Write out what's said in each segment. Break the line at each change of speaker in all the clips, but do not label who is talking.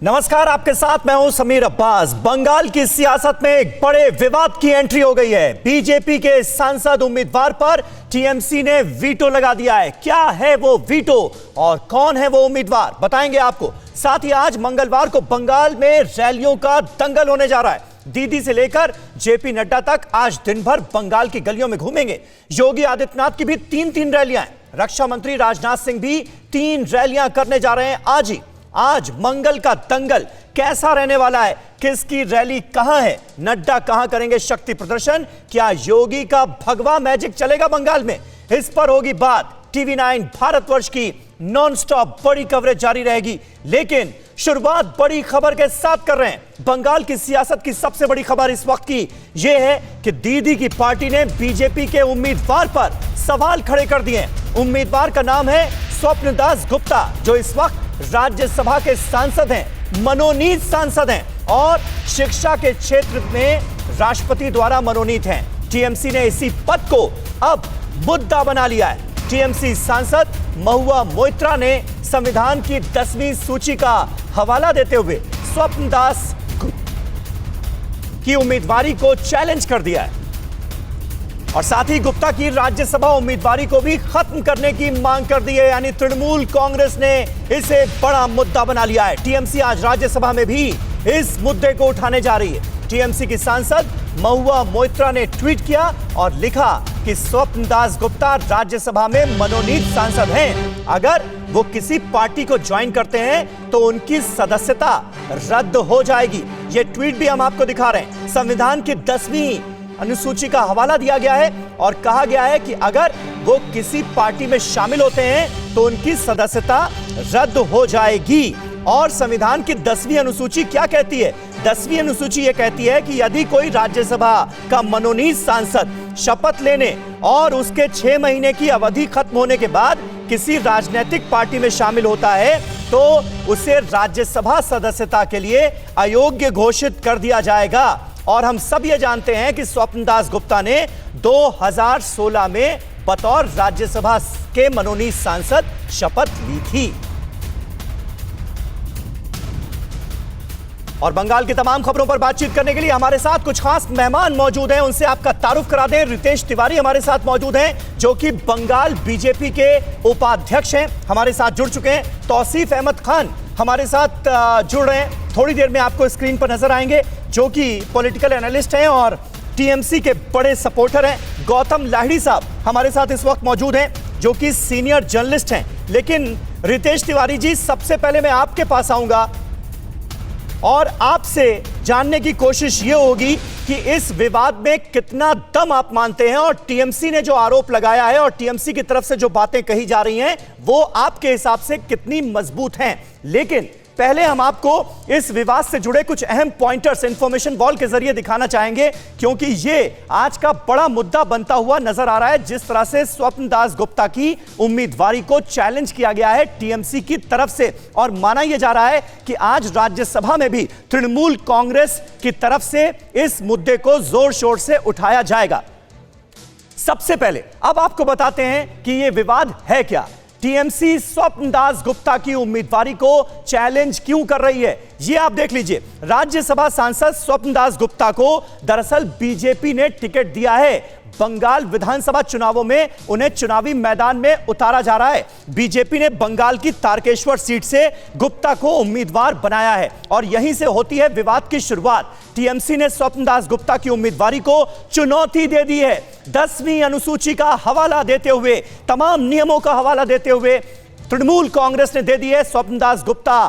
नमस्कार, आपके साथ मैं हूं समीर अब्बास। बंगाल की सियासत में एक बड़े विवाद की एंट्री हो गई है। बीजेपी के सांसद उम्मीदवार पर टीएमसी ने वीटो लगा दिया है। क्या है वो वीटो और कौन है वो उम्मीदवार, बताएंगे आपको। साथ ही आज मंगलवार को बंगाल में रैलियों का दंगल होने जा रहा है। दीदी से लेकर जेपी नड्डा तक आज दिन भर बंगाल की गलियों में घूमेंगे। योगी आदित्यनाथ की भी तीन रैलियां हैं। रक्षा मंत्री राजनाथ सिंह भी 3 रैलियां करने जा रहे हैं आज ही। आज मंगल का दंगल कैसा रहने वाला है, किसकी रैली कहां है, नड्डा कहां करेंगे शक्ति प्रदर्शन, क्या योगी का भगवा मैजिक चलेगा बंगाल में, इस पर होगी बात। टीवी9 भारतवर्ष की नॉनस्टॉप बड़ी कवरेज जारी रहेगी। लेकिन शुरुआत बड़ी खबर के साथ कर रहे हैं। बंगाल की सियासत की सबसे बड़ी खबर इस वक्त की यह है कि दीदी की पार्टी ने बीजेपी के उम्मीदवार पर सवाल खड़े कर दिए हैं। उम्मीदवार का नाम है स्वप्न दास गुप्ता, जो इस वक्त राज्यसभा के सांसद हैं, मनोनीत सांसद हैं और शिक्षा के क्षेत्र में राष्ट्रपति द्वारा मनोनीत हैं। टीएमसी ने इसी पद को अब मुद्दा बना लिया है। टीएमसी सांसद महुआ मोइत्रा ने संविधान की 10वीं सूची का हवाला देते हुए स्वप्न दास की उम्मीदवारी को चैलेंज कर दिया है और साथ ही गुप्ता की राज्यसभा उम्मीदवारी को भी खत्म करने की मांग कर दी है। यानी तृणमूल कांग्रेस ने इसे बड़ा मुद्दा बना लिया है। टीएमसी आज राज्यसभा में भी इस मुद्दे को उठाने जा रही है। टीएमसी की सांसद महुआ मोइत्रा ने ट्वीट किया और लिखा कि स्वप्न दास गुप्ता राज्यसभा में मनोनीत सांसद हैं। अगर वो किसी पार्टी को ज्वाइन करते हैं तो उनकी सदस्यता रद्द हो जाएगी। ये ट्वीट भी हम आपको दिखा रहे हैं। संविधान की 10वीं अनुसूची का हवाला दिया गया है और कहा गया है कि अगर वो किसी पार्टी में शामिल होते हैं तो उनकी सदस्यता रद्द हो जाएगी। और संविधान की 10वीं अनुसूची क्या कहती है? 10वीं अनुसूची ये कहती है कि यदि कोई राज्यसभा का मनोनीत सांसद शपथ लेने और उसके 6 महीने की अवधि खत्म होने के बाद किसी राजनीतिक पार्टी में शामिल होता है तो उसे राज्यसभा सदस्यता के लिए अयोग्य घोषित कर दिया जाएगा। और हम सब ये जानते हैं कि स्वप्न दास गुप्ता ने 2016 में बतौर राज्यसभा के मनोनीत सांसद शपथ ली थी। और बंगाल की तमाम खबरों पर बातचीत करने के लिए हमारे साथ कुछ खास मेहमान मौजूद हैं। उनसे आपका तारुफ करा दें। रितेश तिवारी हमारे साथ मौजूद हैं, जो कि बंगाल बीजेपी के उपाध्यक्ष हैं, हमारे साथ जुड़ चुके हैं। तौसीफ अहमद खान हमारे साथ जुड़ रहे हैं, थोड़ी देर में आपको स्क्रीन पर नजर आएंगे, जो कि पॉलिटिकल एनालिस्ट हैं और टीएमसी के बड़े सपोर्टर हैं। गौतम लाहिड़ी साहब हमारे साथ इस वक्त मौजूद हैं, जो कि सीनियर जर्नलिस्ट हैं। लेकिन रितेश तिवारी जी, सबसे पहले मैं आपके पास आऊंगा और आपसे जानने की कोशिश ये होगी कि इस विवाद में कितना दम आप मानते हैं और टीएमसी ने जो आरोप लगाया है और टीएमसी की तरफ से जो बातें कही जा रही हैं वो आपके हिसाब से कितनी मजबूत हैं। लेकिन पहले हम आपको इस विवाद से जुड़े कुछ अहम पॉइंटर्स इंफॉर्मेशन वॉल के जरिए दिखाना चाहेंगे, क्योंकि ये आज का बड़ा मुद्दा बनता हुआ नजर आ रहा है। जिस तरह से स्वप्न दास गुप्ता की उम्मीदवारी को चैलेंज किया गया है टीएमसी की तरफ से और माना यह जा रहा है कि आज राज्यसभा में भी तृणमूल कांग्रेस की तरफ से इस मुद्दे को जोर शोर से उठाया जाएगा। सबसे पहले अब आपको बताते हैं कि यह विवाद है क्या। टीएमसी स्वप्न दास गुप्ता की उम्मीदवारी को चैलेंज क्यों कर रही है, ये आप देख लीजिए। राज्यसभा सांसद स्वप्न दास गुप्ता को दरअसल बीजेपी ने टिकट दिया है। बंगाल विधानसभा चुनावों में उन्हें चुनावी मैदान में उतारा जा रहा है। बीजेपी ने बंगाल की तारकेश्वर सीट से गुप्ता को उम्मीदवार बनाया है और यहीं से होती है विवाद की शुरुआत। टीएमसी ने स्वप्न दास गुप्ता की उम्मीदवारी को चुनौती दे दी है। 10वीं अनुसूची का हवाला देते हुए, तमाम नियमों का हवाला देते हुए तृणमूल कांग्रेस ने दे दी है स्वप्न दास गुप्ता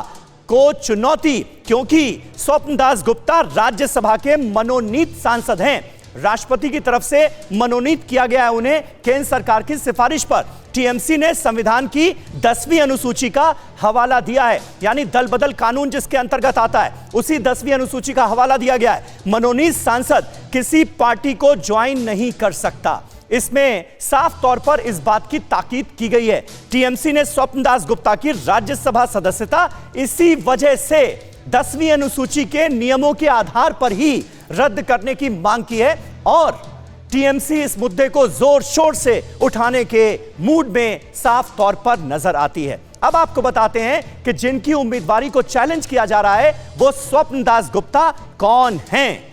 को चुनौती, क्योंकि स्वप्न दास गुप्ता राज्यसभा के मनोनीत सांसद हैं। राष्ट्रपति की तरफ से मनोनीत किया गया है उन्हें केंद्र सरकार की सिफारिश पर। टीएमसी ने संविधान की 10वीं अनुसूची का हवाला दिया है, यानी दल बदल कानून जिसके अंतर्गत आता है, उसी 10वीं अनुसूची का हवाला दिया गया है। मनोनीत सांसद किसी पार्टी को ज्वाइन नहीं कर सकता। इसमें साफ तौर पर इस बात की ताकीद की गई है। टीएमसी ने स्वप्न दास गुप्ता की राज्यसभा सदस्यता इसी वजह से 10वीं अनुसूची के नियमों के आधार पर ही रद्द करने की मांग की है और टीएमसी इस मुद्दे को जोर शोर से उठाने के मूड में साफ तौर पर नजर आती है। अब आपको बताते हैं कि जिनकी उम्मीदवारी को चैलेंज किया जा रहा है वो स्वप्न दास गुप्ता कौन हैं,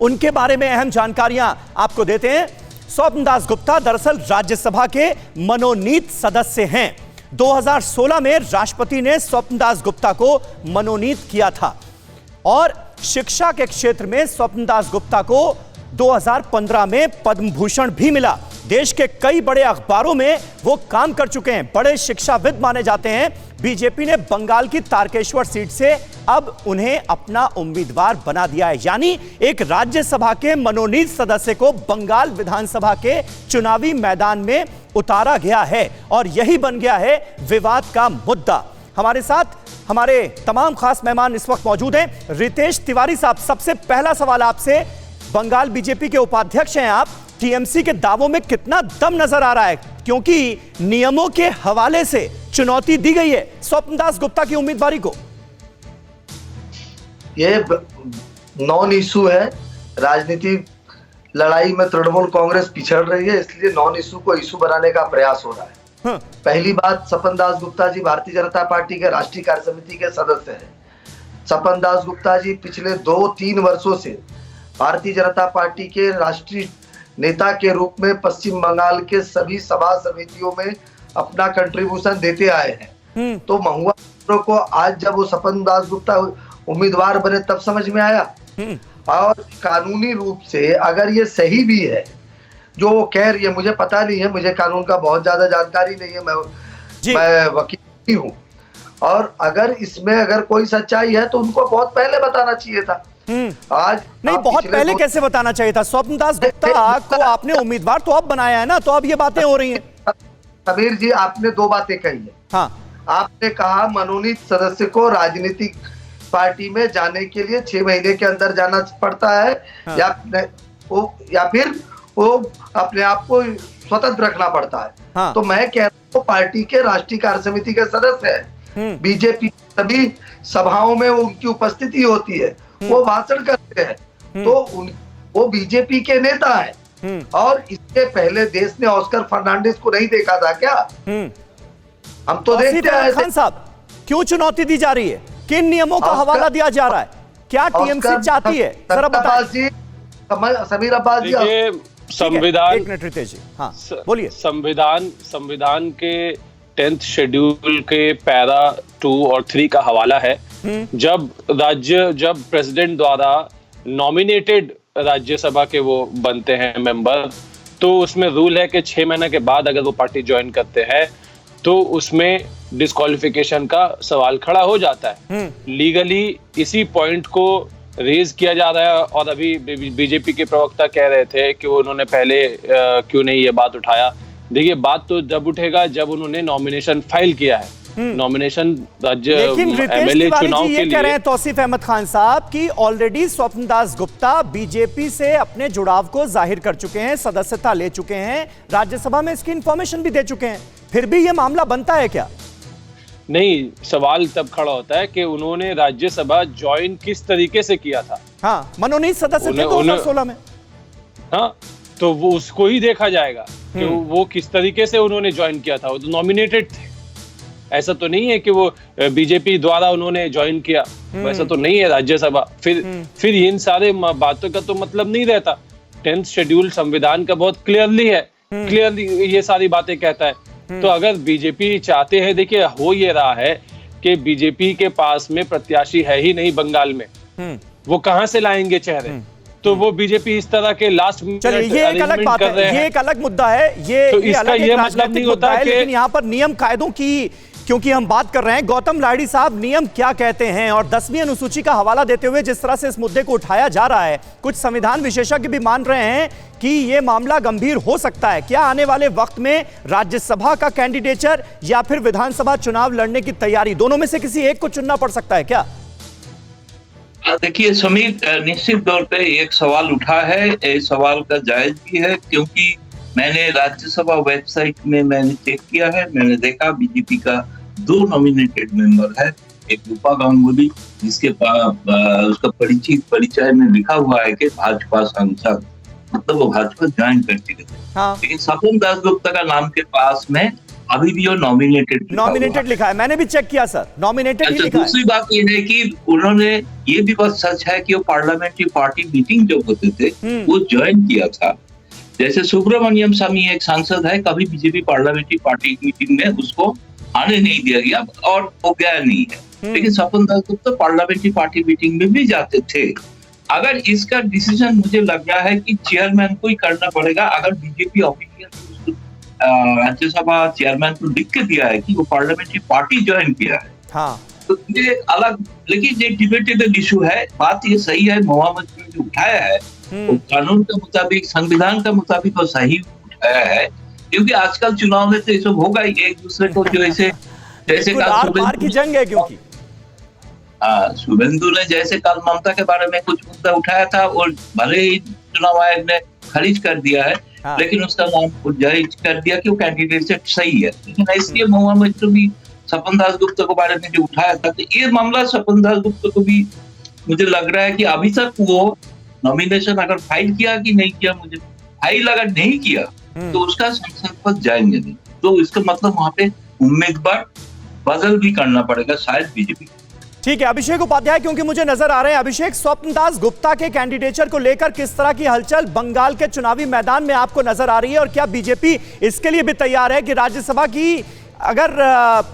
उनके बारे में अहम जानकारियां आपको देते हैं। स्वप्न दास गुप्ता दरअसल राज्यसभा के मनोनीत सदस्य हैं। 2016 में राष्ट्रपति ने स्वप्न दास गुप्ता को मनोनीत किया था और शिक्षा के क्षेत्र में स्वप्न दास गुप्ता को 2015 में पद्म भूषण भी मिला। देश के कई बड़े अखबारों में वो काम कर चुके हैं, बड़े शिक्षाविद माने जाते हैं। बीजेपी ने बंगाल की तारकेश्वर सीट से अब उन्हें अपना उम्मीदवार बना दिया है, यानी एक राज्यसभा के मनोनीत सदस्य को बंगाल विधानसभा के चुनावी मैदान में उतारा गया है और यही बन गया है विवाद का मुद्दा। हमारे साथ हमारे तमाम खास मेहमान इस वक्त मौजूद हैं। रितेश तिवारी साहब, सबसे पहला सवाल आपसे, बंगाल बीजेपी के उपाध्यक्ष हैं आप, टीएमसी के दावों में कितना दम नजर आ रहा है, क्योंकि नियमों के हवाले से चुनौती दी गई है स्वप्न दास गुप्ता की उम्मीदवारी को।
ये नॉन इशू है, राजनीतिक लड़ाई में तृणमूल कांग्रेस पिछड़ रही है, इसलिए नॉन इशू को इशू बनाने का प्रयास हो रहा है। पहली बात, स्वपन दास गुप्ता जी भारतीय जनता पार्टी के राष्ट्रीय कार्य समिति के सदस्य हैं। स्वपन दास गुप्ता जी पिछले 2-3 वर्षों से भारतीय जनता पार्टी के राष्ट्रीय नेता के रूप में पश्चिम बंगाल के सभी सभा समितियों में अपना कंट्रीब्यूशन देते आए हैं। तो महुआ को आज जब वो स्वपन दास गुप्ता उम्मीदवार बने तब समझ में आया। और कानूनी रूप से अगर ये सही भी है जो वो कह रही है, मुझे पता नहीं है, मुझे कानून का बहुत ज्यादा जानकारी नहीं है, मैं वकील हूँ, और अगर इसमें अगर कोई सच्चाई है तो उनको बहुत पहले बताना चाहिए था। आज
नहीं, बहुत पहले कैसे बताना चाहिए था? स्वप्न दास गुप्ता को आपने उम्मीदवार तो अब बनाया है ना, तो अब ये बातें हो रही हैं।
समीर जी, आपने 2 बातें कही है।
हाँ,
आपने कहा मनोनीत सदस्य को राजनीतिक पार्टी में जाने के लिए 6 महीने के अंदर जाना पड़ता है। हाँ। या फिर वो अपने आप को स्वतंत्र रखना पड़ता है। हाँ। तो मैं कह रहा हूँ पार्टी के राष्ट्रीय कार्य समिति के सदस्य हैं, बीजेपी सभी सभाओं में उनकी उपस्थिति होती है, वो भाषण करते हैं, तो वो बीजेपी के नेता हैं। और इसके पहले देश ने ऑस्कर फर्नांडिस को नहीं देखा था क्या? हम तो देखते हैं।
खान साहब, क्यों चुनौती दी जा रही है? किन नियमों का हवाला दिया जा रहा है? क्या टीएमसी चाहती है? जरा बताइए।
समीर अब्बास जी,
संविधान,
एक मिनट रितेश जी, हाँ बोलिए।
संविधान के 10th शेड्यूल के पैरा 2 और 3 का हवाला है। जब प्रेसिडेंट द्वारा नॉमिनेटेड राज्यसभा के वो बनते हैं मेंबर, तो उसमें रूल है कि 6 महीने के बाद अगर वो पार्टी ज्वाइन करते हैं तो उसमें डिस्क्वालिफिकेशन का सवाल खड़ा हो जाता है। लीगली इसी पॉइंट को रेज किया जा रहा है और अभी बीजेपी के प्रवक्ता कह रहे थे कि उन्होंने पहले क्यों नहीं ये बात उठाया। देखिए, बात तो जब उठेगा जब उन्होंने नॉमिनेशन फाइल किया है। नॉमिनेशन राज्य एमएलए चुनाव के लिए।
कह रहे हैं तौसीफ अहमद खान साहब कि ऑलरेडी स्वप्न दास गुप्ता बीजेपी से अपने जुड़ाव को जाहिर कर चुके हैं, सदस्यता ले चुके हैं, राज्यसभा में इसकी इंफॉर्मेशन भी दे चुके हैं, फिर भी ये मामला बनता है क्या?
नहीं, सवाल तब खड़ा होता है कि उन्होंने राज्यसभा ज्वाइन किस तरीके से किया था।
हाँ, मनोनीत सदस्य थे 2016 में।
हाँ, तो वो उसको ही देखा जाएगा कि वो किस तरीके से उन्होंने ज्वाइन किया था। वो तो नॉमिनेटेड थे, ऐसा तो नहीं है कि वो बीजेपी द्वारा उन्होंने ज्वाइन किया, वैसा तो नहीं है राज्यसभा। फिर इन सारे बातों का तो मतलब नहीं रहता। 10th शेड्यूल संविधान का बहुत क्लियरली ये सारी बातें कहता है। तो अगर बीजेपी चाहते हैं, देखिए हो ये रहा है कि बीजेपी के पास में प्रत्याशी है ही नहीं बंगाल में, वो कहां से लाएंगे चेहरे? तो वो बीजेपी इस तरह के लास्ट मिनट अरेंजमेंट कर रहे हैं।
ये एक अलग मुद्दा है, ये
तो इसका ये मतलब नहीं होता
है, लेकिन यहाँ पर नियम कायदों की क्योंकि हम बात कर रहे हैं, गौतम लाहिड़ी साहब नियम क्या कहते हैं? और 10वीं अनुसूची का हवाला देते हुए जिस तरह से इस मुद्दे को उठाया जा रहा है, कुछ संविधान विशेषज्ञ भी मान रहे हैं कि यह मामला गंभीर हो सकता है। क्या आने वाले वक्त में राज्यसभा का कैंडिडेचर या फिर विधानसभा चुनाव लड़ने की तैयारी, दोनों में से किसी एक को चुनना पड़ सकता है क्या?
देखिए समीर, निश्चित तौर पे एक सवाल उठा है, इस सवाल का जायज भी है, क्योंकि मैंने राज्यसभा वेबसाइट में मैंने चेक किया है, मैंने देखा बीजेपी का 2 नॉमिनेटेड मेंबर है। एक रूपा गांगुली, जिसके उसका परिचय में लिखा हुआ है कि भाजपा सांसद, मतलब वो भाजपा ज्वाइन कर चुके थे। हाँ। लेकिन स्वपन दास गुप्ता का नाम के पास में अभी भी वो
नॉमिनेटेड लिखा है, मैंने भी चेक किया सर, नॉमिनेटेड ही लिखा है।
दूसरी बात ये है कि उन्होंने, ये भी बात सच है कि वो पार्लियामेंट्री पार्टी मीटिंग जो होते थे वो ज्वाइन किया था। जैसे सुब्रमण्यम स्वामी एक सांसद है, कभी बीजेपी पार्लियामेंट्री पार्टी मीटिंग में उसको आने नहीं दिया गया और वो गया नहीं है। लेकिन Swapan Das Gupta parliamentary party meeting में भी जाते थे। अगर इसका डिसीजन मुझे लग रहा है कि चेयरमैन को ही करना पड़ेगा। अगर बीजेपी ऑफिशियल राज्यसभा चेयरमैन को लिख के दिया है कि वो पार्लियामेंट्री पार्टी ज्वाइन किया है,
हाँ,
तो ये अलग, लेकिन ये डिबेटेबल इशू है। बात ये सही है, मोहम्मद जो उठाया है वो कानून के मुताबिक, संविधान के मुताबिक वो सही उठाया है, क्योंकि आजकल चुनाव में तो ये सब होगा ही, एक दूसरे को जो ऐसे जैसे
आर की जंग है, क्योंकि
शुभेंदु ने जैसे कल ममता के बारे में कुछ मुद्दा उठाया था और भले ही चुनाव आयोग ने खारिज कर दिया है,
हाँ,
लेकिन उसका नाम जारी कर दिया कि वो कैंडिडेट से सही है। लेकिन इसलिए मोहम्मद तो भी स्वपन दास गुप्ता के बारे में जो उठाया था, तो ये मामला स्वपन दास गुप्ता को भी मुझे लग रहा है कि अभी तक वो नॉमिनेशन अगर फाइल किया कि नहीं किया, मुझे फाइल अगर नहीं किया तो उसका संसद पर जाएंगे नहीं, तो इसका मतलब वहां पे उम्मीदवार बदल भी करना पड़ेगा शायद बीजेपी।
ठीक है अभिषेक उपाध्याय, क्योंकि मुझे नजर आ रहे हैं अभिषेक, स्वपन दास गुप्ता के कैंडिडेचर को लेकर किस तरह की हलचल बंगाल के चुनावी मैदान में आपको नजर आ रही है, और क्या बीजेपी इसके लिए भी तैयार है कि राज्यसभा की अगर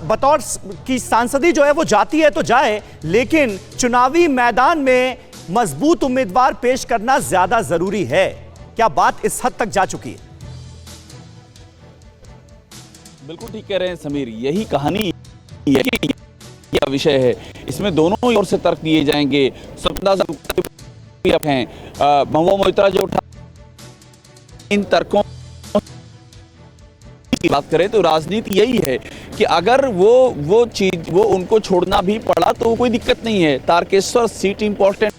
बतौर की सांसदी जो है वो जाती है तो जाए, लेकिन चुनावी मैदान में मजबूत उम्मीदवार पेश करना ज्यादा जरूरी है? क्या बात इस हद तक जा चुकी है?
बिल्कुल ठीक कह रहे हैं समीर, यही कहानी यह विषय है। इसमें दोनों ओर से तर्क दिए जाएंगे। स्वपन दास गुप्ता हैं, महबूबा मोइत्रा जो उठा, इन तर्कों की बात करें तो राजनीति यही है कि अगर वो चीज वो उनको छोड़ना भी पड़ा तो कोई दिक्कत नहीं है। Tarkeshwar seat important.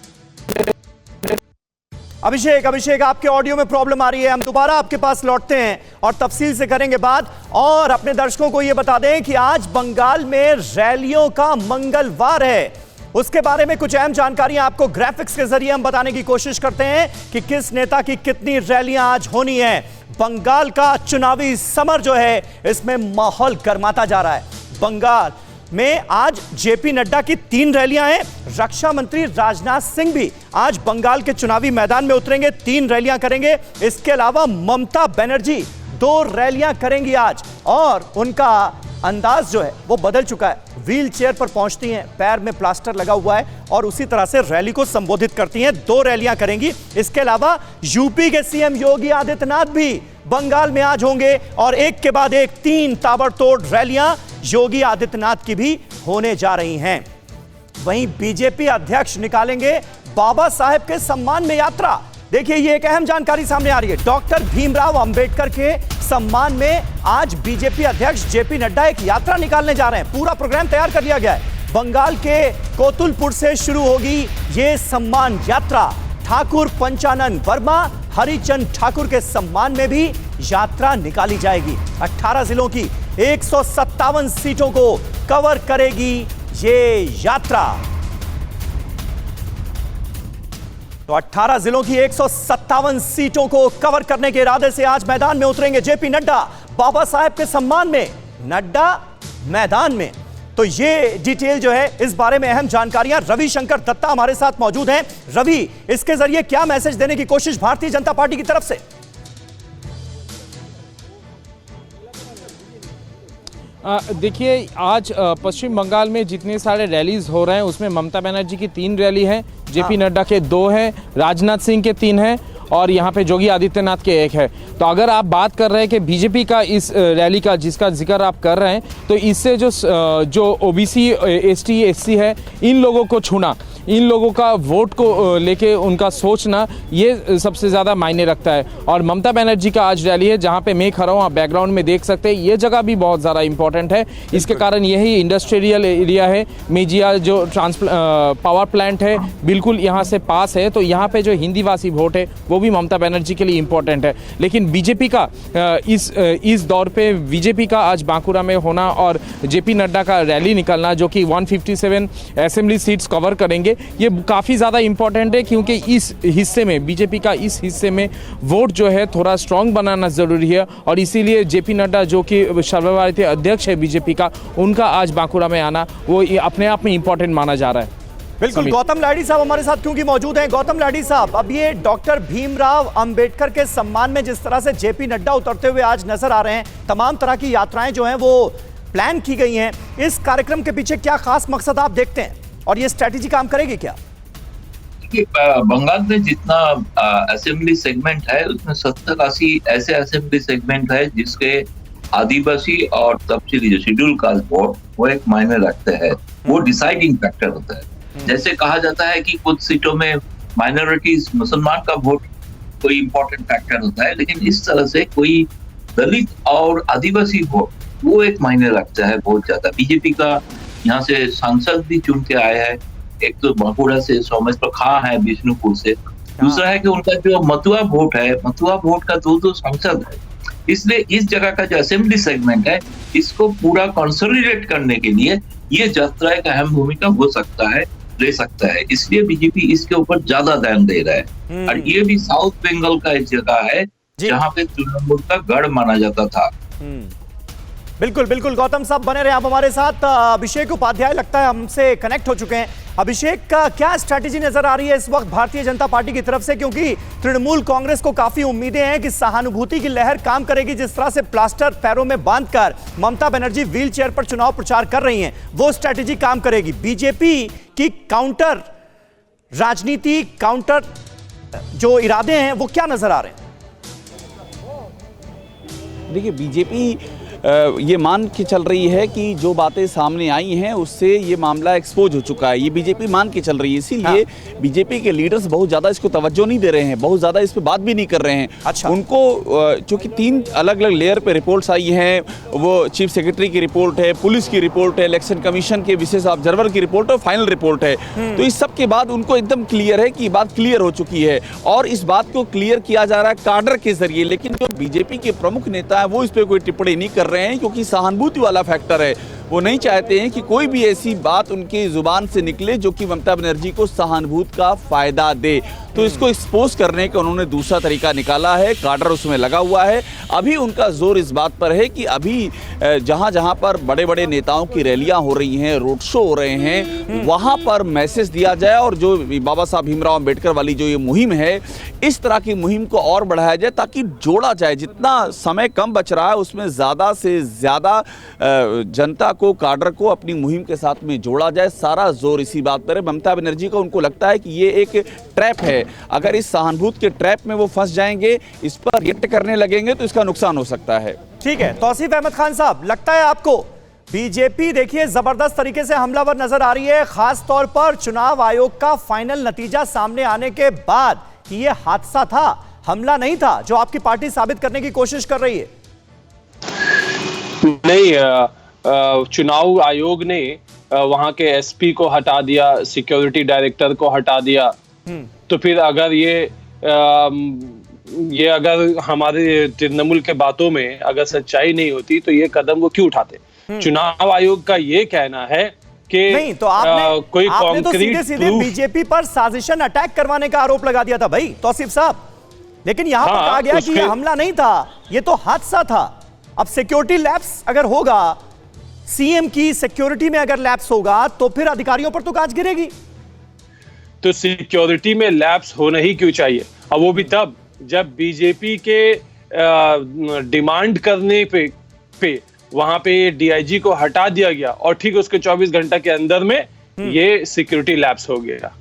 अभिषेक आपके ऑडियो में प्रॉब्लम आ रही है, हम दोबारा आपके पास लौटते हैं और तफसील से करेंगे बात। और अपने दर्शकों को यह बता दें कि आज बंगाल में रैलियों का मंगलवार है, उसके बारे में कुछ अहम जानकारियां आपको ग्राफिक्स के जरिए हम बताने की कोशिश करते हैं कि किस नेता की कितनी रैलियां आज होनी है। बंगाल का चुनावी समर जो है, इसमें माहौल गर्माता जा रहा है। बंगाल में आज जेपी नड्डा की 3 रैलियां हैं। रक्षा मंत्री राजनाथ सिंह भी आज बंगाल के चुनावी मैदान में उतरेंगे, 3 रैलियां करेंगे। इसके अलावा ममता बनर्जी 2 रैलियां करेंगी आज, और उनका अंदाज जो है वो बदल चुका है। व्हील चेयर पर पहुंचती हैं, पैर में प्लास्टर लगा हुआ है, और उसी तरह से रैली को संबोधित करती हैं। 2 रैलियां करेंगी। इसके अलावा यूपी के सीएम योगी आदित्यनाथ भी बंगाल में आज होंगे, और एक के बाद एक 3 ताबड़तोड़ रैलियां योगी आदित्यनाथ की भी होने जा रही हैं। वहीं बीजेपी अध्यक्ष निकालेंगे बाबा साहेब के सम्मान में यात्रा। देखिए, ये एक अहम जानकारी सामने आ रही है। डॉक्टर भीमराव अंबेडकर के सम्मान में आज बीजेपी अध्यक्ष जेपी नड्डा एक यात्रा निकालने जा रहे हैं। पूरा प्रोग्राम तैयार कर लिया गया है। बंगाल के कोतुलपुर से शुरू होगी ये सम्मान यात्रा। ठाकुर पंचानन वर्मा, हरिचंद ठाकुर के सम्मान में भी यात्रा निकाली जाएगी। 18 जिलों की 157 सीटों को कवर करेगी ये यात्रा। तो 18 जिलों की 157 सीटों को कवर करने के इरादे से आज मैदान में उतरेंगे जेपी नड्डा। बाबा साहेब के सम्मान में नड्डा मैदान में। तो ये डिटेल जो है, इस बारे में अहम जानकारियां रविशंकर दत्ता हमारे साथ मौजूद हैं। रवि, इसके जरिए क्या मैसेज देने की कोशिश भारतीय जनता पार्टी की तरफ से?
देखिए, आज पश्चिम बंगाल में जितने सारे रैलीज हो रहे हैं उसमें ममता बनर्जी की 3 रैली हैं, जेपी नड्डा के 2 हैं, राजनाथ सिंह के 3 हैं, और यहाँ पे योगी आदित्यनाथ के 1 है। तो अगर आप बात कर रहे हैं कि बीजेपी का इस रैली का जिसका जिक्र आप कर रहे हैं, तो इससे जो ओबीसी एसटी एससी है, इन लोगों को छूना, इन लोगों का वोट को लेके उनका सोचना, ये सबसे ज़्यादा मायने रखता है। और ममता बनर्जी का आज रैली है, जहाँ पे मैं खड़ा हूँ, आप बैकग्राउंड में देख सकते हैं, ये जगह भी बहुत ज़्यादा इंपॉर्टेंट है। इसके कारण यही इंडस्ट्रियल एरिया है। मेजिया जो पावर प्लांट है बिल्कुल यहाँ से पास है, तो यहाँ पे जो हिंदी भाषी वोट है वो भी ममता बनर्जी के लिए इंपॉर्टेंट है। लेकिन बीजेपी का इस दौर पे बीजेपी का आज बांकुरा में होना और जेपी नड्डा का रैली निकलना, जो कि 157 असेंबली सीट्स कवर करेंगे, ये काफ़ी ज़्यादा इम्पोर्टेंट है, क्योंकि इस हिस्से में बीजेपी का इस हिस्से में वोट जो है थोड़ा स्ट्रांग बनाना ज़रूरी है। और इसीलिए जेपी नड्डा जो कि सर्वभारतीय अध्यक्ष है बीजेपी का, उनका आज बांकुड़ा में आना वो अपने आप में इम्पोर्टेंट माना जा रहा है।
बिल्कुल। गौतम लाडी साहब हमारे साथ क्योंकि मौजूद हैं। गौतम लाडी साहब, अब ये डॉक्टर भीमराव अंबेडकर के सम्मान में जिस तरह से जेपी नड्डा उतरते हुए आज नजर आ रहे हैं, तमाम तरह की यात्राएं जो हैं वो प्लान की गई हैं, इस कार्यक्रम के पीछे क्या खास मकसद आप देखते हैं और ये स्ट्रैटेजी काम करेगी क्या?
बंगाल में जितना असेंबली सेगमेंट है उसमें 70-80 ऐसे असेंबली सेगमेंट है जिसके आदिवासी और तफसीली जो शेड्यूल कास्ट वोट वो एक मायने रखते हैं, वो डिसाइडिंग फैक्टर होता है। जैसे कहा जाता है कि कुछ सीटों में माइनॉरिटीज मुसलमान का वोट कोई इंपॉर्टेंट फैक्टर होता है, लेकिन इस तरह से कोई दलित और आदिवासी वोट वो एक मायने रखता है बहुत ज्यादा। बीजेपी का यहाँ से सांसद भी चुन के आया है, एक तो बांकुड़ा से सौमेश्वर खां है विष्णुपुर से, दूसरा है कि उनका जो मथुआ वोट है, मथुआ वोट का 2 सांसद है। इसलिए इस जगह का जो असेंबली सेगमेंट है इसको पूरा कंसोलिडेट करने के लिए ये यात्रा एक अहम भूमिका हो सकता है, ले सकता है। इसलिए बीजेपी इसके ऊपर ज्यादा ध्यान दे रहा है। और ये भी साउथ बंगाल का एक जगह है जहाँ पे तृणमूल का गढ़ माना जाता था।
बिल्कुल बिल्कुल। गौतम साहब बने रहे आप हमारे साथ। अभिषेक उपाध्याय लगता है हमसे कनेक्ट हो चुके हैं। अभिषेक, का क्या स्ट्रैटेजी नजर आ रही है इस वक्त भारतीय जनता पार्टी की तरफ से, क्योंकि तृणमूल कांग्रेस को काफी उम्मीदें हैं कि सहानुभूति की लहर काम करेगी, जिस तरह से प्लास्टर पैरों में बांधकर ममता बनर्जी व्हील चेयर पर चुनाव प्रचार कर रही हैं, वो स्ट्रैटेजी काम करेगी। बीजेपी की काउंटर राजनीति, काउंटर जो इरादे हैं वो क्या नजर आ रहे हैं?
देखिए, बीजेपी ये मान के चल रही है कि जो बातें सामने आई हैं उससे ये मामला एक्सपोज हो चुका है, ये बीजेपी मान के चल रही है। इसीलिए बीजेपी के लीडर्स बहुत ज़्यादा इसको तवज्जो नहीं दे रहे हैं, बहुत ज़्यादा इस पे बात भी नहीं कर रहे हैं।
अच्छा।
उनको चूंकि 3 अलग अलग लेयर पे रिपोर्ट्स आई हैं, वो चीफ सेक्रेटरी की रिपोर्ट है, पुलिस की रिपोर्ट है, इलेक्शन कमीशन के विशेष ऑब्जर्वर की रिपोर्ट और फाइनल रिपोर्ट है। तो इस सब के बाद उनको एकदम क्लियर है कि बात क्लियर हो चुकी है और इस बात को क्लियर किया जा रहा है काडर के जरिए। लेकिन जो बीजेपी के प्रमुख नेता है वो इस पर कोई टिप्पणी नहीं कर रहे हैं, क्योंकि सहानुभूति वाला फैक्टर है। वो नहीं चाहते हैं कि कोई भी ऐसी बात उनकी जुबान से निकले जो कि ममता बनर्जी को सहानुभूति का फायदा दे। तो इसको एक्सपोज करने का उन्होंने दूसरा तरीका निकाला है, काडर उसमें लगा हुआ है। अभी उनका जोर इस बात पर है कि अभी जहां जहां पर बड़े बड़े नेताओं की रैलियां हो रही हैं, रोड शो हो रहे हैं, वहां पर मैसेज दिया जाए और जो बाबा साहब भीमराव अंबेडकर वाली जो ये मुहिम है, इस तरह की मुहिम को और बढ़ाया जाए ताकि जोड़ा जाए। जितना समय कम बच रहा है उसमें ज़्यादा से ज़्यादा जनता को, काडर को अपनी मुहिम के साथ में जोड़ा जाए। सारा जोर इसी बात पर है। ममता बनर्जी को उनको लगता है कि ये एक ट्रैप है, अगर इस सहानुभूति के ट्रैप में वो फंस जाएंगे, इस पर रिएक्ट करने लगेंगे तो इसका नुकसान हो सकता है।
ठीक है, तौसीफ अहमद खान साहब, लगता है आपको बीजेपी देखिए जबरदस्त तरीके से हमलावर नजर आ रही है, खास तौर पर चुनाव आयोग का फाइनल नतीजा सामने आने के बाद कि ये हादसा था, हमला नहीं था, जो आपकी पार्टी साबित करने की कोशिश कर रही है?
नहीं, चुनाव आयोग ने वहां के एसपी को हटा दिया, सिक्योरिटी डायरेक्टर को हटा दिया। तो फिर अगर ये अगर हमारे तृणमूल के बातों में अगर सच्चाई नहीं होती तो ये कदम वो क्यों उठाते? चुनाव आयोग का ये कहना है कि
नहीं, तो आपने तो सीधे बीजेपी पर साजिशन अटैक करवाने का आरोप लगा दिया था भाई तौसीफ साहब, लेकिन यहां पर कहा गया कि ये हमला नहीं था, ये तो हादसा था। अब सिक्योरिटी लैप्स अगर होगा, सीएम की सिक्योरिटी में अगर लैप्स होगा तो फिर अधिकारियों पर तो गाज गिरेगी।
तो सिक्योरिटी में लैप्स होना ही क्यों चाहिए? और वो भी तब जब बीजेपी के डिमांड करने पे वहां पे डीआईजी को हटा दिया गया और ठीक उसके 24 घंटे के अंदर में ये सिक्योरिटी लैप्स हो गया।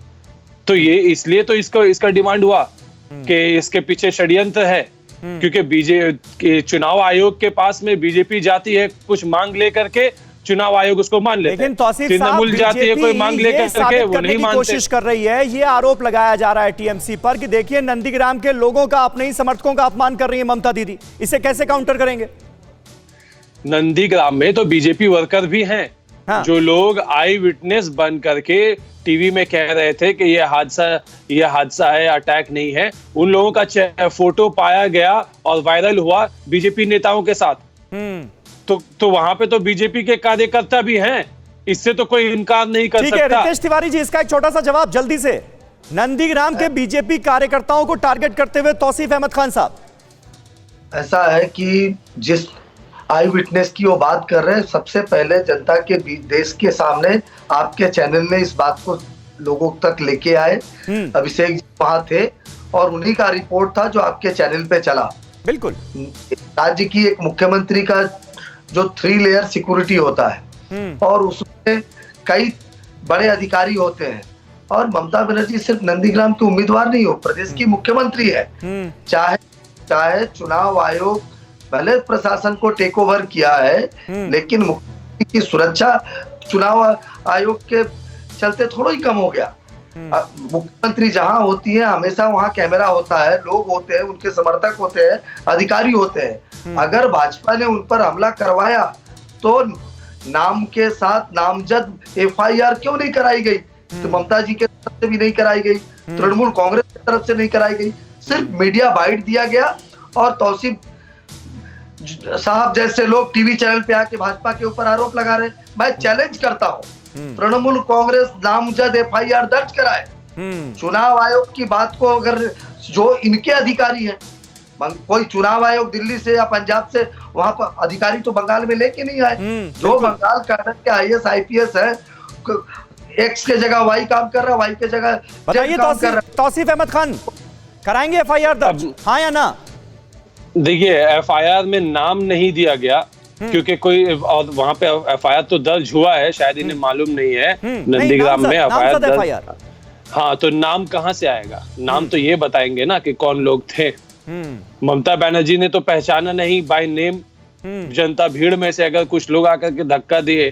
तो ये इसलिए तो इसका डिमांड हुआ कि इसके पीछे षड्यंत्र है, क्योंकि बीजेपी चुनाव आयोग के पास में बीजेपी जाती है कुछ मांग लेकर के, चुनाव आयोग उसको मान लेते हैं।
लेकिन तौसीफ साहब,
जाती है कोई मांग लेकर के, वो नहीं मानते।
कोशिश कर रही है, ये आरोप लगाया जा रहा है टीएमसी पर कि देखिए नंदीग्राम के लोगों का, अपने ही समर्थकों का अपमान कर रही है ममता दीदी, इसे कैसे काउंटर करेंगे?
नंदीग्राम में तो बीजेपी वर्कर भी हैं। हाँ। जो लोग आई विटनेस बन करके टीवी में कह रहे थे कि ये हादसा है, अटैक नहीं है, उन लोगों का फोटो पाया गया और वायरल हुआ बीजेपी नेताओं के साथ। तो वहां पे तो बीजेपी के कार्यकर्ता भी हैं इससे तो कोई इनकार नहीं कर
ठीक है
सकता।
रितेश तिवारी जी, इसका एक छोटा सा जवाब जल्दी से। नंदीग्राम के बीजेपी कार्यकर्ताओं को टारगेट करते हुए तौसीफ अहमद खान साहब।
ऐसा है कि जिस आई विटनेस की वो बात कर रहे हैं, सबसे पहले जनता के देश के सामने आपके चैनल ने इस बात को लोगों तक लेके आए। अभिषेक जी वहां थे और उन्हीं का रिपोर्ट था जो आपके चैनल पे चला।
बिल्कुल।
राज्य की एक मुख्यमंत्री का जो 3 लेयर सिक्योरिटी होता है और उसमें कई बड़े अधिकारी होते हैं, और ममता बनर्जी सिर्फ नंदीग्राम की उम्मीदवार नहीं हो, प्रदेश की मुख्यमंत्री है। चाहे चुनाव आयोग भले प्रशासन को टेक ओवर किया है, लेकिन मुख्यमंत्री की सुरक्षा चुनाव आयोग के चलते थोड़ा ही कम हो गया। मुख्यमंत्री जहां होती है हमेशा वहां कैमरा होता है, लोग होते हैं, उनके समर्थक होते हैं, अधिकारी होते हैं। अगर भाजपा ने उन पर हमला करवाया तो नाम के साथ नामजद FIR क्यों नहीं कराई गई? तो ममता जी के तरफ से भी नहीं कराई गई, तृणमूल कांग्रेस की तरफ से नहीं कराई गई, सिर्फ मीडिया बाइट दिया गया। और तौसीफ साहब जैसे लोग टीवी चैनल पे आके भाजपा के ऊपर आरोप लगा रहे। मैं चैलेंज करता हूँ, तृणमूल कांग्रेस नामजद FIR दर्ज कराए। चुनाव आयोग की बात को अगर जो इनके अधिकारी हैं, कोई चुनाव आयोग दिल्ली से या पंजाब से वहां पर अधिकारी तो बंगाल में लेके नहीं आए। जो बंगाल कैडर के IAS IPS है, X के जगह Y काम कर रहा है, Y के जगह
बताइए तौसीफ अहमद खान, कराएंगे FIR दर्ज, हाँ या ना?
देखिए FIR में नाम नहीं दिया गया क्योंकि कोई वहां पे FIR तो दर्ज हुआ है, शायद इन्हें मालूम नहीं है नंदीग्राम में FIR दर्ज। हाँ, तो नाम कहाँ से आएगा? नाम तो ये बताएंगे ना कि कौन लोग थे। ममता बनर्जी ने तो पहचाना नहीं बाय नेम। जनता भीड़ में से अगर कुछ लोग आकर के धक्का दिए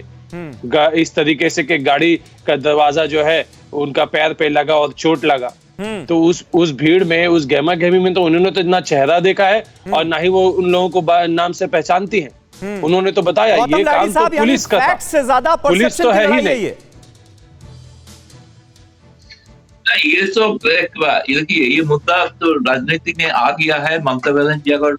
इस तरीके से कि गाड़ी का दरवाजा जो है उनका पैर पे लगा और चोट लगा, तो उस भीड़ में, उस गहमा गहमी में तो उन्होंने तो ना चेहरा देखा है और ना ही वो उन लोगों को नाम से पहचानती हैं। उन्होंने तो बताया ये काम तो पुलिस का था, पुलिस तो है ही नहीं।
ये सब देखिए, ये मुद्दा तो राजनीति में आ गया है। ममता बनर्जी अगर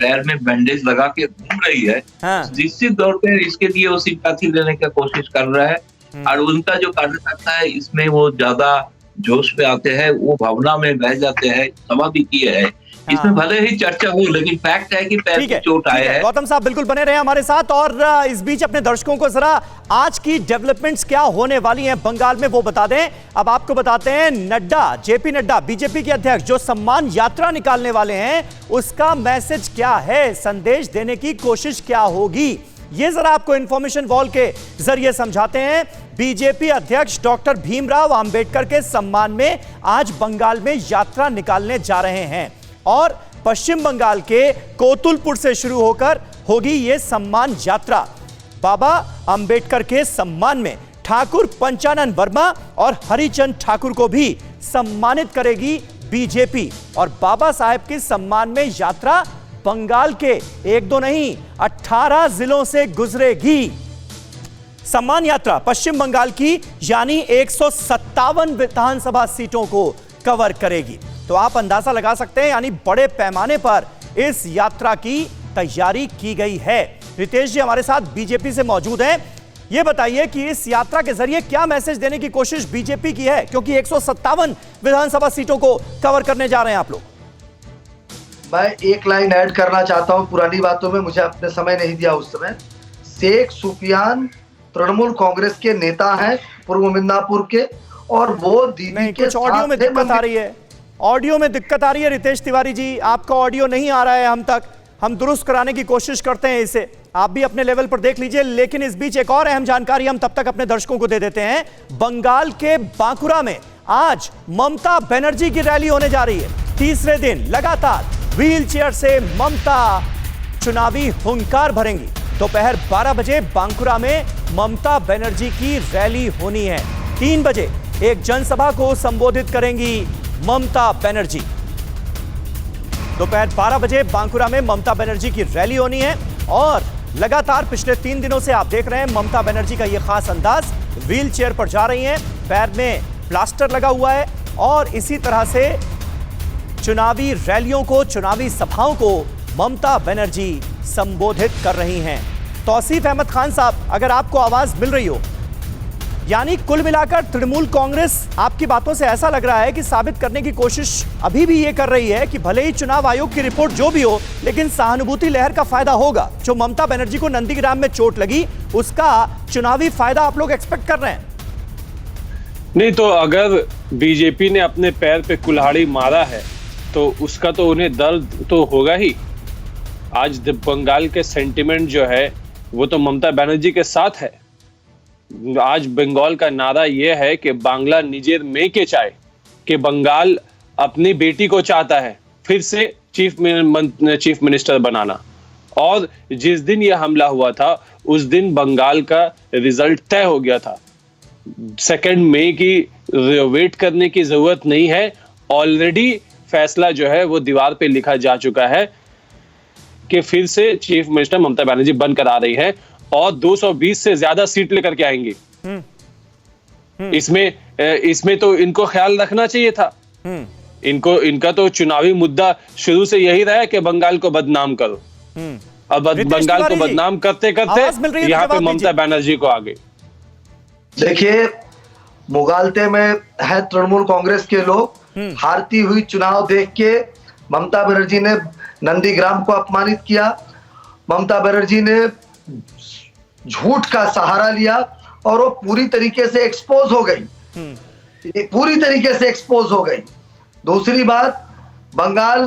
पैर में बैंडेज लगा के घूम रही है, निश्चित तौर पे इसके लिए वो सिंपैथी लेने की कोशिश कर रहा है। और उनका जो कार्यकर्ता है इसमें वो ज्यादा जोश पे आते हैं, वो भावना में बह जाते हैं। सभा भी किए है, इसमें भले ही चर्चा हो, लेकिन फैक्ट है कि पैर की चोट आया है।
गौतम साहब बिल्कुल बने रहे हमारे साथ, और इस बीच अपने दर्शकों को जरा आज की डेवलपमेंट्स क्या होने वाली हैं बंगाल में वो बता दें। अब आपको बताते हैं, नड्डा, जेपी नड्डा, बीजेपी के अध्यक्ष, जो सम्मान यात्रा निकालने वाले हैं, उसका मैसेज क्या है, संदेश देने की कोशिश क्या होगी, ये जरा आपको इंफॉर्मेशन वॉल के जरिए समझाते हैं। बीजेपी अध्यक्ष डॉक्टर भीमराव अंबेडकर के सम्मान में आज बंगाल में यात्रा निकालने जा रहे हैं और पश्चिम बंगाल के कोतुलपुर से शुरू होकर होगी ये सम्मान यात्रा। बाबा अंबेडकर के सम्मान में ठाकुर पंचानन वर्मा और हरिचंद ठाकुर को भी सम्मानित करेगी बीजेपी, और बाबा साहेब के सम्मान में यात्रा बंगाल के 1-2 नहीं 18 जिलों से गुजरेगी। सम्मान यात्रा पश्चिम बंगाल की यानी 157 विधानसभा सीटों को कवर करेगी। तो आप अंदाजा लगा सकते हैं, यानी बड़े पैमाने पर इस यात्रा की तैयारी की गई है। रितेश जी हमारे साथ बीजेपी से मौजूद हैं, ये बताइए कि इस यात्रा के जरिए क्या मैसेज देने की कोशिश बीजेपी की है, क्योंकि 157 विधानसभा सीटों को कवर करने जा रहे हैं आप लोग।
मैं एक लाइन ऐड करना चाहता हूं, पुरानी बातों में मुझे अपने समय नहीं दिया उस समय। शेख सुफियान तृणमूल कांग्रेस के नेता हैं पूर्व मिदनापुर के, और वो दीदी के
ऑडियो में दिक्कत आ रही है, ऑडियो में दिक्कत आ रही है। रितेश तिवारी जी, आपका ऑडियो नहीं आ रहा है हम तक, हम दुरुस्त कराने की कोशिश करते हैं इसे, आप भी अपने लेवल पर देख लीजिए। लेकिन इस बीच एक और अहम जानकारी हम तब तक अपने दर्शकों को दे देते हैं। बंगाल के बांकुरा में आज ममता बनर्जी की रैली होने जा रही है। तीसरे दिन लगातार व्हील चेयर से ममता चुनावी हुंकार भरेंगी। दोपहर 12 बजे बांकुरा में ममता बनर्जी की रैली होनी है। 3 बजे एक जनसभा को संबोधित करेंगी ममता बनर्जी। दोपहर 12 बजे बांकुरा में ममता बनर्जी की रैली होनी है, और लगातार पिछले 3 दिनों से आप देख रहे हैं ममता बनर्जी का यह खास अंदाज। व्हील चेयर पर जा रही हैं, पैर में प्लास्टर लगा हुआ है, और इसी तरह से चुनावी रैलियों को, चुनावी सभाओं को ममता बनर्जी संबोधित कर रही हैं। तौसीफ अहमद खान साहब, अगर आपको आवाज मिल रही हो यानी कुल मिलाकर तृणमूल कांग्रेस आपकी बातों से ऐसा लग रहा है कि साबित करने की कोशिश अभी भी ये कर रही है कि भले ही चुनाव आयोग की रिपोर्ट जो भी हो, लेकिन सहानुभूति लहर का फायदा होगा। जो ममता बनर्जी को नंदीग्राम में चोट लगी, उसका चुनावी फायदा आप लोग एक्सपेक्ट कर रहे हैं?
नहीं तो अगर बीजेपी ने अपने पैर पे कुल्हाड़ी मारा है तो उसका तो उन्हें दर्द तो होगा ही। आज बंगाल के सेंटिमेंट जो है वो तो ममता बनर्जी के साथ है। आज बंगाल का नारा यह है कि बांग्ला निजेर में के चाहे, कि बंगाल अपनी बेटी को चाहता है फिर से चीफ मिनिस्टर बनाना। और जिस दिन यह हमला हुआ था उस दिन बंगाल का रिजल्ट तय हो गया था। 2 मई की वेट करने की जरूरत नहीं है, ऑलरेडी फैसला जो है वो दीवार पे लिखा जा चुका है कि फिर से चीफ मिनिस्टर ममता बनर्जी बनकर आ रही है और 220 से ज्यादा सीट लेकर के आएंगी। इसमें तो इनको ख्याल रखना चाहिए था। इनका तो चुनावी मुद्दा शुरू से यही रहा है कि बंगाल को बदनाम करो। अब बंगाल को बदनाम करते करते यहाँ पे ममता बनर्जी को आ गई।
देखिए, मुगालते में है तृणमूल कांग्रेस के लोग। हारती हुई चुनाव देख के ममता बनर्जी ने नंदीग्राम को अपमानित किया। ममता बनर्जी ने झूठ का सहारा लिया और वो पूरी तरीके से एक्सपोज हो गई। पूरी तरीके से एक्सपोज हो गई। दूसरी बात, बंगाल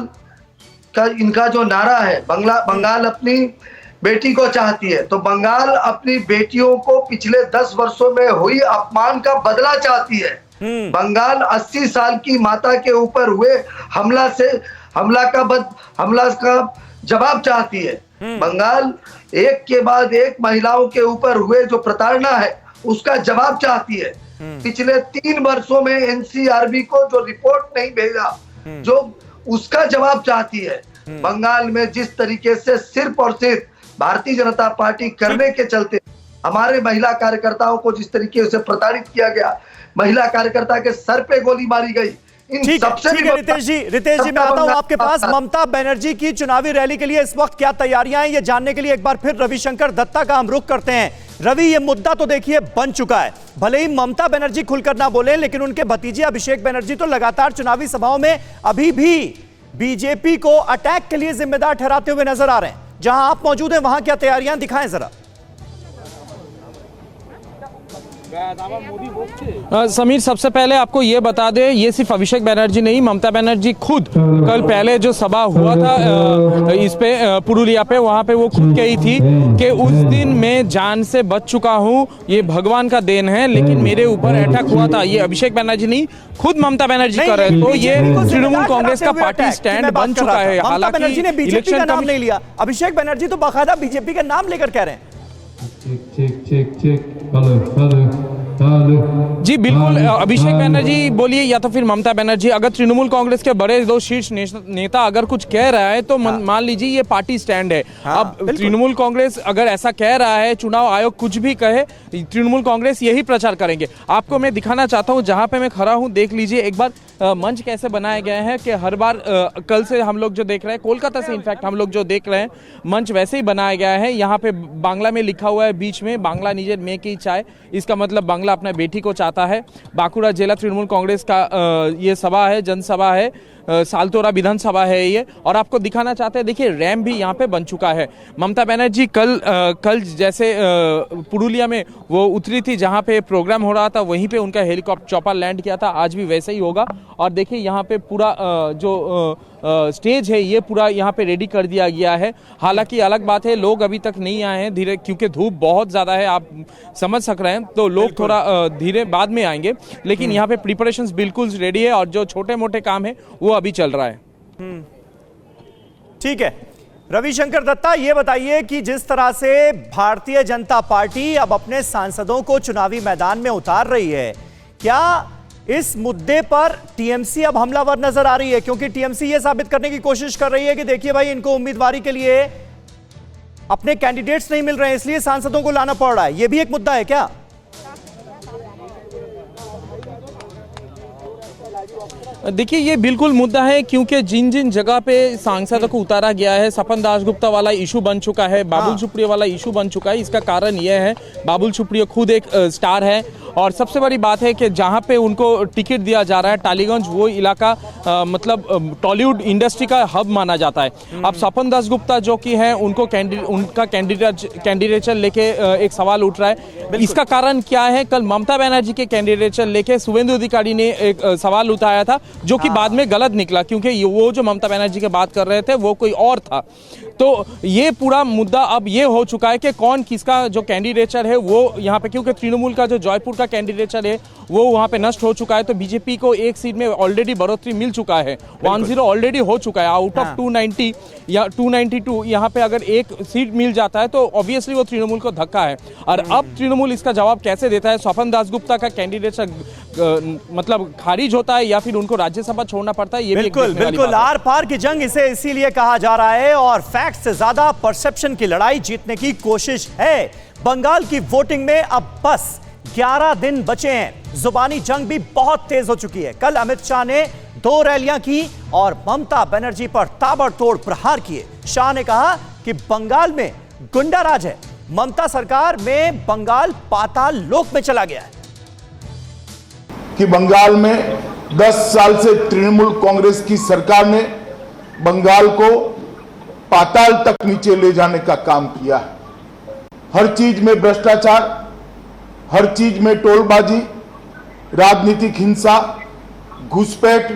का इनका जो नारा है, बंगाल अपनी बेटी को चाहती है, तो बंगाल अपनी बेटियों को पिछले 10 वर्षों में हुई अपमान का बदला चाहती है। बंगाल 80 साल की माता के ऊपर हुए हमला का जवाब चाहती है। बंगाल एक के बाद एक महिलाओं के ऊपर हुए जो प्रताड़ना है उसका जवाब चाहती है। पिछले 3 वर्षों में एनसीआरबी को जो रिपोर्ट नहीं भेजा, जो उसका जवाब चाहती है। बंगाल में जिस तरीके से सिर्फ और सिर्फ भारतीय जनता पार्टी करने के चलते हमारे महिला कार्यकर्ताओं को जिस तरीके से प्रताड़ित किया गया, महिला कार्यकर्ता के सर पे गोली मारी गई,
ठीक है रितेश जी मैं आता हूं आपके पास। ममता बनर्जी की चुनावी रैली के लिए इस वक्त क्या तैयारियां हैं, ये जानने के लिए एक बार फिर रविशंकर दत्ता का हम रुख करते हैं। रवि, ये मुद्दा तो देखिए बन चुका है। भले ही ममता बनर्जी खुलकर ना बोले, लेकिन उनके भतीजे अभिषेक बनर्जी तो लगातार चुनावी सभाओं में अभी भी बीजेपी को अटैक के लिए जिम्मेदार ठहराते हुए नजर आ रहे हैं। जहां आप मौजूद हैं वहां क्या तैयारियां, दिखाएं जरा।
समीर, सबसे पहले आपको ये बता दें, ये सिर्फ अभिषेक बनर्जी नहीं, ममता बनर्जी खुद कल पहले जो सभा हुआ था इस पे पुरुलिया पे, वहां पे वो खुद कही थी कि उस दिन मैं जान से बच चुका हूं, ये भगवान का देन है, लेकिन मेरे ऊपर अटैक हुआ था। ये अभिषेक बनर्जी नहीं, खुद ममता बनर्जी कर रहे हैं। तो ये तृणमूल कांग्रेस का पार्टी स्टैंड बन चुका है।
हालांकि बीजेपी का नाम नहीं लिया, अभिषेक बनर्जी तो बाकायदा बीजेपी का नाम लेकर कह रहे हैं।
जी बिल्कुल, अभिषेक बनर्जी बोलिए या तो फिर ममता बनर्जी, अगर तृणमूल कांग्रेस के बड़े 2 शीर्ष नेता अगर कुछ कह रहा है तो मान लीजिए ये पार्टी स्टैंड है। अब तृणमूल कांग्रेस अगर ऐसा कह रहा है, चुनाव आयोग कुछ भी कहे, तृणमूल कांग्रेस यही प्रचार करेंगे। आपको मैं दिखाना चाहता हूं, जहां पे मैं खड़ा हूं देख लीजिए एक बार मंच कैसे बनाए गए हैं कि हर बार कल से हम लोग जो देख रहे हैं, कोलकाता से इनफैक्ट हम लोग जो देख रहे हैं, मंच वैसे ही बनाया गया है। यहाँ पे बांग्ला में लिखा हुआ है बीच में, बांग्ला निजेर में की चाय, इसका मतलब बांग्ला अपना बेटी को चाहता है। बांकुड़ा जिला तृणमूल कांग्रेस का ये सभा है, जनसभा है, सालतोरा विधानसभा है ये। और आपको दिखाना चाहते हैं, देखिए रैम भी यहाँ पे बन चुका है। ममता बनर्जी कल जैसे पुरुलिया में वो उतरी थी, जहाँ पे प्रोग्राम हो रहा था, वहीं पे उनका हेलीकॉप्टर चॉपर लैंड किया था। आज भी वैसे ही होगा। और देखिए यहाँ पे पूरा जो स्टेज है ये पूरा यहाँ पे रेडी कर दिया गया है। हालांकि अलग बात है, लोग अभी तक नहीं आए हैं धीरे, क्योंकि धूप बहुत ज़्यादा है, आप समझ सक रहे हैं, तो लोग थोड़ा धीरे बाद में आएंगे। लेकिन यहाँ पे प्रिपरेशंस बिल्कुल रेडी है और जो छोटे मोटे काम है वो अभी चल रहा है।
ठीक है रविशंकर दत्ता, ये बताइए कि जिस तरह से भारतीय जनता पार्टी अब अपने सांसदों को चुनावी मैदान में उतार रही है, क्या इस मुद्दे पर टीएमसी अब हमलावर नजर आ रही है? क्योंकि टीएमसी ये साबित करने की कोशिश कर रही है कि देखिए भाई, इनको उम्मीदवारी के लिए अपने कैंडिडेट्स नहीं मिल रहे हैं, इसलिए सांसदों को लाना पड़ रहा है। यह भी एक मुद्दा है क्या?
देखिए ये बिल्कुल मुद्दा है, क्योंकि जिन जिन जगह पे सांसदों को उतारा गया है, सपन दासगुप्ता वाला इशू बन चुका है, बाबुल सुप्रियो वाला इशू बन चुका है। इसका कारण यह है, बाबुल सुप्रियो खुद एक स्टार है और सबसे बड़ी बात है कि जहां पे उनको टिकट दिया जा रहा है टालीगंज, वो इलाका मतलब टॉलीवुड इंडस्ट्री का हब माना जाता है। अब सपन दासगुप्ता जो कि है उनको उनका कैंडिडेचर लेके एक सवाल उठ रहा है। इसका कारण क्या है? कल ममता बनर्जी के कैंडिडेचर लेके शुभेंदु अधिकारी ने एक सवाल उठाया था, जो कि बाद में गलत निकला, क्योंकि वो जो ममता बनर्जी की बात कर रहे थे वो कोई और था। तो ये पूरा मुद्दा अब ये हो चुका है कि कौन किसका जो कैंडिडेचर है वो यहाँ पे, क्योंकि तृणमूल का जो जयपुर का कैंडिडेचर है वो वहाँ पे नष्ट हो चुका है। तो बीजेपी को एक सीट में ऑलरेडी बढ़ोतरी मिल चुका है, 10 ऑलरेडी हो चुका है आउट ऑफ 290 या 292। यहाँ पे अगर एक सीट मिल जाता है तो ऑब्वियसली वो तृणमूल को धक्का है। और अब तृणमूल इसका जवाब कैसे देता है? सपन दासगुप्ता का कैंडिडेचर मतलब खारिज होता है या फिर उनको राज्यसभा छोड़ना पड़ता है? ये
बिल्कुल बिल्कुल आर पार की जंग इसे इसीलिए कहा जा रहा है और फैक्ट से ज्यादा परसेप्शन की लड़ाई जीतने की कोशिश है। बंगाल की वोटिंग में अब बस 11 दिन बचे हैं। जुबानी जंग भी बहुत तेज हो चुकी है। कल अमित शाह ने 2 रैलियां की और ममता बनर्जी पर ताबड़तोड़ प्रहार किए। शाह ने कहा कि बंगाल में गुंडा राज है, ममता सरकार में बंगाल पाताल लोक में चला गया है।
कि बंगाल में 10 साल से तृणमूल कांग्रेस की सरकार ने बंगाल को पाताल तक नीचे ले जाने का काम किया है। हर चीज में भ्रष्टाचार, हर चीज में टोलबाजी, राजनीतिक हिंसा, घुसपैठ,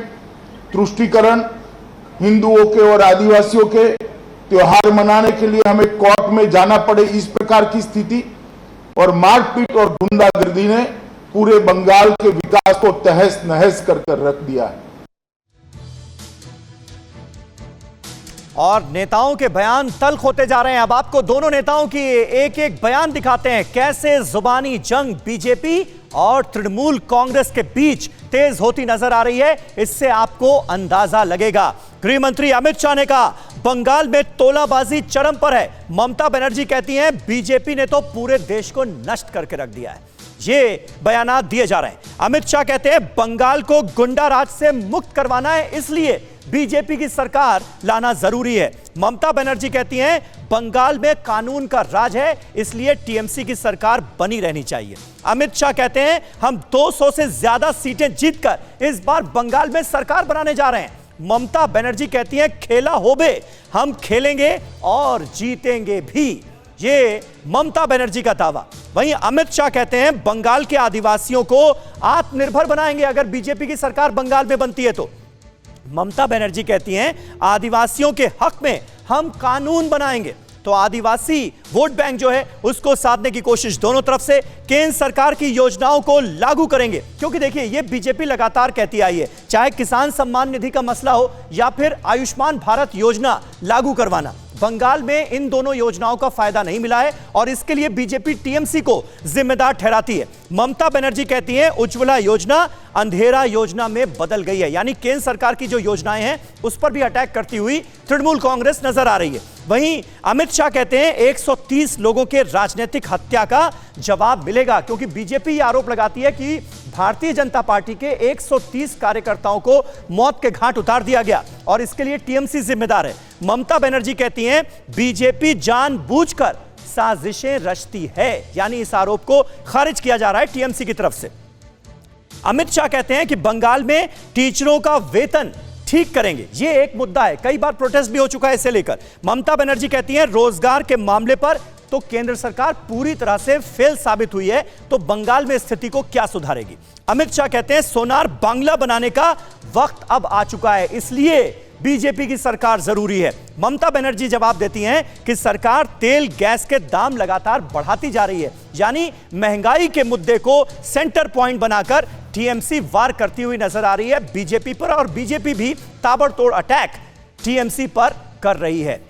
तुष्टीकरण, हिंदुओं के और आदिवासियों के त्योहार मनाने के लिए हमें कोर्ट में जाना पड़े, इस प्रकार की स्थिति और मारपीट और गुंडागर्दी ने पूरे बंगाल के विकास को तहस नहस कर रख दिया है।
और नेताओं के बयान तल्ख होते जा रहे हैं। अब आपको दोनों नेताओं की एक एक बयान दिखाते हैं, कैसे जुबानी जंग बीजेपी और तृणमूल कांग्रेस के बीच तेज होती नजर आ रही है। इससे आपको अंदाजा लगेगा। गृह मंत्री अमित शाह ने कहा बंगाल में तोलाबाजी चरम पर है। ममता बनर्जी कहती हैं बीजेपी ने तो पूरे देश को नष्ट करके रख दिया है। ये बयानात दिए जा रहे हैं। अमित शाह कहते हैं बंगाल को गुंडा राज से मुक्त करवाना है, इसलिए बीजेपी की सरकार लाना जरूरी है। ममता बनर्जी कहती हैं बंगाल में कानून का राज है, इसलिए टीएमसी की सरकार बनी रहनी चाहिए। अमित शाह कहते हैं हम 200 से ज्यादा सीटें जीतकर इस बार बंगाल में सरकार बनाने जा रहे हैं। ममता बनर्जी कहती हैं खेला होबे, हम खेलेंगे और जीतेंगे भी। ये ममता बनर्जी का दावा। वहीं अमित शाह कहते हैं बंगाल के आदिवासियों को आत्मनिर्भर बनाएंगे अगर बीजेपी की सरकार बंगाल में बनती है तो। ममता बनर्जी कहती हैं आदिवासियों के हक में हम कानून बनाएंगे। तो आदिवासी वोट बैंक जो है उसको साधने की कोशिश दोनों तरफ से। केंद्र सरकार की योजनाओं को लागू करेंगे, क्योंकि देखिए ये बीजेपी लगातार कहती आई है, चाहे किसान सम्मान निधि का मसला हो या फिर आयुष्मान भारत योजना लागू करवाना, बंगाल में इन दोनों योजनाओं का फायदा नहीं मिला है और इसके लिए बीजेपी टीएमसी को जिम्मेदार ठहराती है। ममता बनर्जी कहती हैं उज्ज्वला योजना अंधेरा योजना में बदल गई है, यानी केंद्र सरकार की जो योजनाएं हैं उस पर भी अटैक करती हुई तृणमूल कांग्रेस नजर आ रही है। वहीं अमित शाह कहते हैं 130 लोगों के राजनीतिक हत्या का जवाब मिलेगा, क्योंकि बीजेपी ये आरोप लगाती है कि भारतीय जनता पार्टी के 130 कार्यकर्ताओं को मौत के घाट उतार दिया गया और इसके लिए टीएमसी जिम्मेदार है। ममता बनर्जी कहती हैं बीजेपी जानबूझकर साजिशें रचती है, यानी इस आरोप को खारिज किया जा रहा है टीएमसी की तरफ से। अमित शाह कहते हैं कि बंगाल में टीचरों का वेतन ठीक करेंगे, ये एक मुद्दा है, कई बार प्रोटेस्ट भी हो चुका है इसे लेकर। ममता बनर्जी कहती हैं रोजगार के मामले पर तो केंद्र सरकार पूरी तरह से फेल साबित हुई है, तो बंगाल में स्थिति को क्या सुधारेगी। अमित शाह कहते हैं सोनार बांग्ला बनाने का वक्त अब आ चुका है, इसलिए बीजेपी की सरकार जरूरी है। ममता बनर्जी जवाब देती हैं कि सरकार तेल गैस के दाम लगातार बढ़ाती जा रही है, यानी महंगाई के मुद्दे को सेंटर पॉइंट बनाकर टीएमसी वार करती हुई नजर आ रही है बीजेपी पर और बीजेपी भी ताबड़तोड़ अटैक टीएमसी पर कर रही है।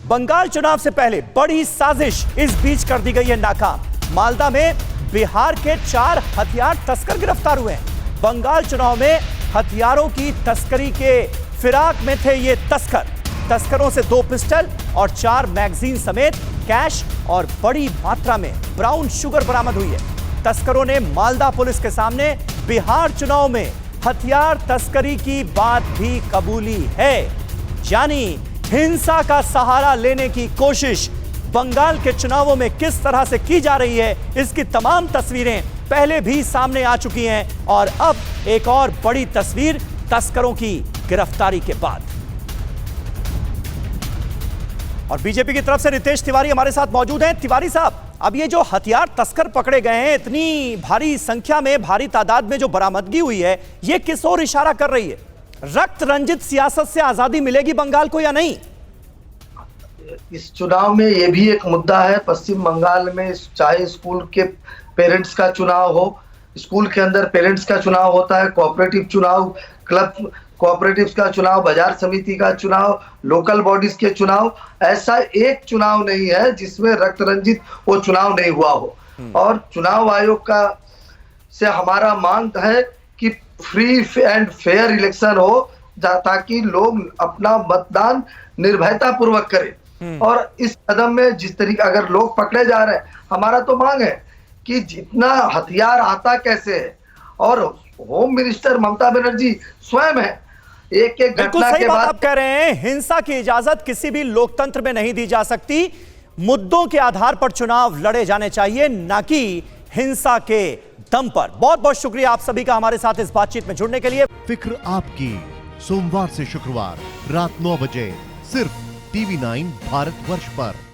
बंगाल चुनाव से पहले बड़ी साजिश इस बीच कर दी गई है नाकाम। मालदा में बिहार के 4 हथियार तस्कर गिरफ्तार हुए हैं। बंगाल चुनाव में हथियारों की तस्करी के फिराक में थे ये तस्करों से 2 पिस्टल और 4 मैगजीन समेत कैश और बड़ी मात्रा में ब्राउन शुगर बरामद हुई है। तस्करों ने मालदा पुलिस के सामने बिहार चुनाव में हथियार तस्करी की बात भी कबूली है। यानी हिंसा का सहारा लेने की कोशिश बंगाल के चुनावों में किस तरह से की जा रही है, इसकी तमाम तस्वीरें पहले भी सामने आ चुकी हैं और अब एक और बड़ी तस्वीर तस्करों की गिरफ्तारी के बाद। और बीजेपी की तरफ से रितेश तिवारी हमारे साथ मौजूद हैं। तिवारी साहब, अब ये जो हथियार तस्कर पकड़े गए हैं, इतनी भारी संख्या में, भारी तादाद में जो बरामदगी हुई है, ये किस ओर इशारा कर रही है? रक्त रंजित सियासत से आजादी मिलेगी बंगाल को या नहीं?
इस चुनाव में ये भी एक मुद्दा है। पश्चिम बंगाल में चाहे स्कूल के पेरेंट्स का चुनाव हो, स्कूल के अंदर पेरेंट्स का चुनाव होता है, कोऑपरेटिव चुनाव, क्लब कोऑपरेटिव्स का चुनाव, बाजार समिति का चुनाव, लोकल बॉडीज के चुनाव, ऐसा एक चुनाव नहीं है जिसमें रक्त रंजित वो चुनाव नहीं हुआ हो। और चुनाव आयोग का से हमारा मांग है कि फ्री एंड फेयर इलेक्शन हो, ताकि लोग अपना मतदान निर्भयता पूर्वक करें। और इस कदम में जिस तरीके अगर लोग पकड़े जा रहे हैं, हमारा तो मांग है कि जितना हथियार आता कैसे है, और होम मिनिस्टर ममता बनर्जी स्वयं है, एक एक घटना के बाद
आप कह रहे हैं हिंसा की इजाजत किसी भी लोकतंत्र में नहीं दी जा सकती। मुद्दों के आधार पर चुनाव लड़े जाने चाहिए, ना कि हिंसा के दम पर। बहुत बहुत शुक्रिया आप सभी का हमारे साथ इस बातचीत में जुड़ने के लिए।
फिक्र आपकी, सोमवार से शुक्रवार रात 9 बजे सिर्फ TV9 भारतवर्ष पर।